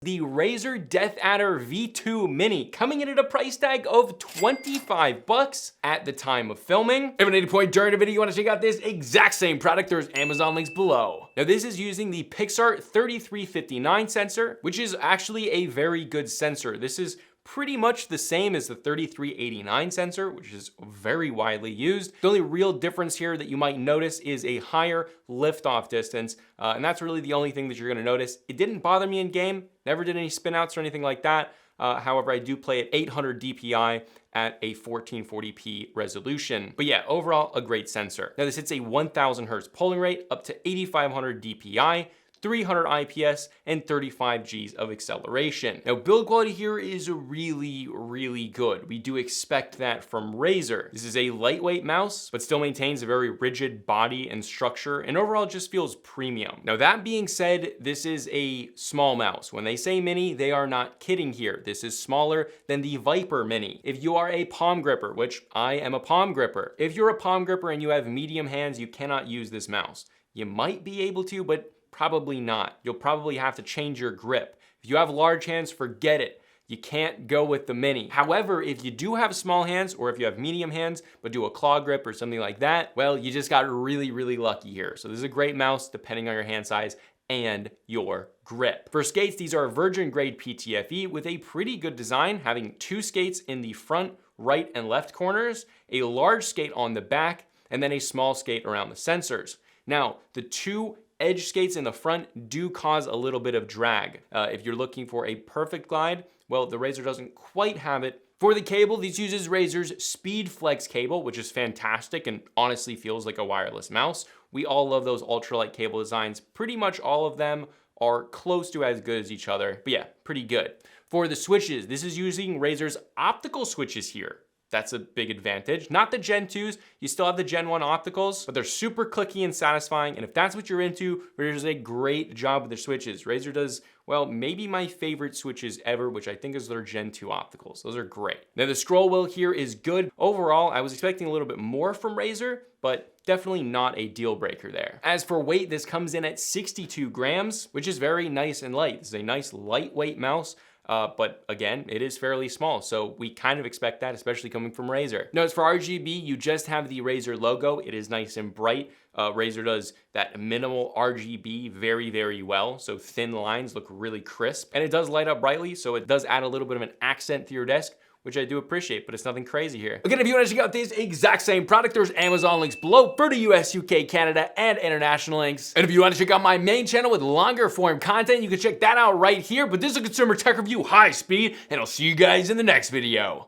The Razer DeathAdder V2 Mini, coming in at a price tag of 25 bucks at the time of filming. If at any point during the video you want to check out this exact same product, there's Amazon links below. Now this is using the Pixar 3359 sensor, which is actually a very good sensor. This is pretty much the same as the 3389 sensor, which is very widely used. The only real difference here that you might notice is a higher liftoff distance, and that's really the only thing that you're gonna notice. It didn't bother me in game, never did any spin outs or anything like that. However, I do play at 800 DPI at a 1440p resolution. But yeah, overall, a great sensor. Now this hits a 1000 hertz polling rate up to 8500 DPI, 300 IPS, and 35 Gs of acceleration. Now, build quality here is really good. We do expect that from Razer. This is a lightweight mouse, but still maintains a very rigid body and structure, and overall just feels premium. Now, that being said, this is a small mouse. When they say mini, they are not kidding here. This is smaller than the Viper Mini. If you are a palm gripper, which I am a palm gripper, if you're a palm gripper and you have medium hands, you cannot use this mouse. You might be able to, but probably not. You'll probably have to change your grip. If you have large hands, forget it. You can't go with the Mini. However, if you do have small hands, or if you have medium hands, but do a claw grip or something like that, well, you just got really lucky here. So this is a great mouse depending on your hand size and your grip. For skates, these are virgin grade PTFE with a pretty good design, having 2 skates in the front, right, and left corners, a large skate on the back, and then a small skate around the sensors. Now, the 2 edge skates in the front do cause a little bit of drag. If you're looking for a perfect glide, well, the Razer doesn't quite have it. For the cable, this uses Razer's Speed Flex cable, which is fantastic and honestly feels like a wireless mouse. We all love those ultralight cable designs. Pretty much all of them are close to as good as each other, but yeah, pretty good. For the switches, this is using Razer's optical switches here. That's a big advantage. Not the Gen 2s, you still have the Gen 1 opticals, but they're super clicky and satisfying, and if that's what you're into, Razer does a great job with their switches. Razer does, well, maybe my favorite switches ever, which I think is their Gen 2 opticals. Those are great. Now the scroll wheel here is good. Overall, I was expecting a little bit more from Razer, but definitely not a deal breaker there. As for weight, this comes in at 62 grams, which is very nice and light. This is a nice lightweight mouse. But again, it is fairly small, so we kind of expect that, especially coming from Razer. Now, as for RGB, you just have the Razer logo. It is nice and bright. Razer does that minimal RGB very well, so thin lines look really crisp. And it does light up brightly, so it does add a little bit of an accent to your desk, which I do appreciate, but it's nothing crazy here. Again, if you want to check out this exact same product, there's Amazon links below for the US, UK, Canada, and international links. And if you want to check out my main channel with longer form content, you can check that out right here. But this is a consumer tech review high speed, and I'll see you guys in the next video.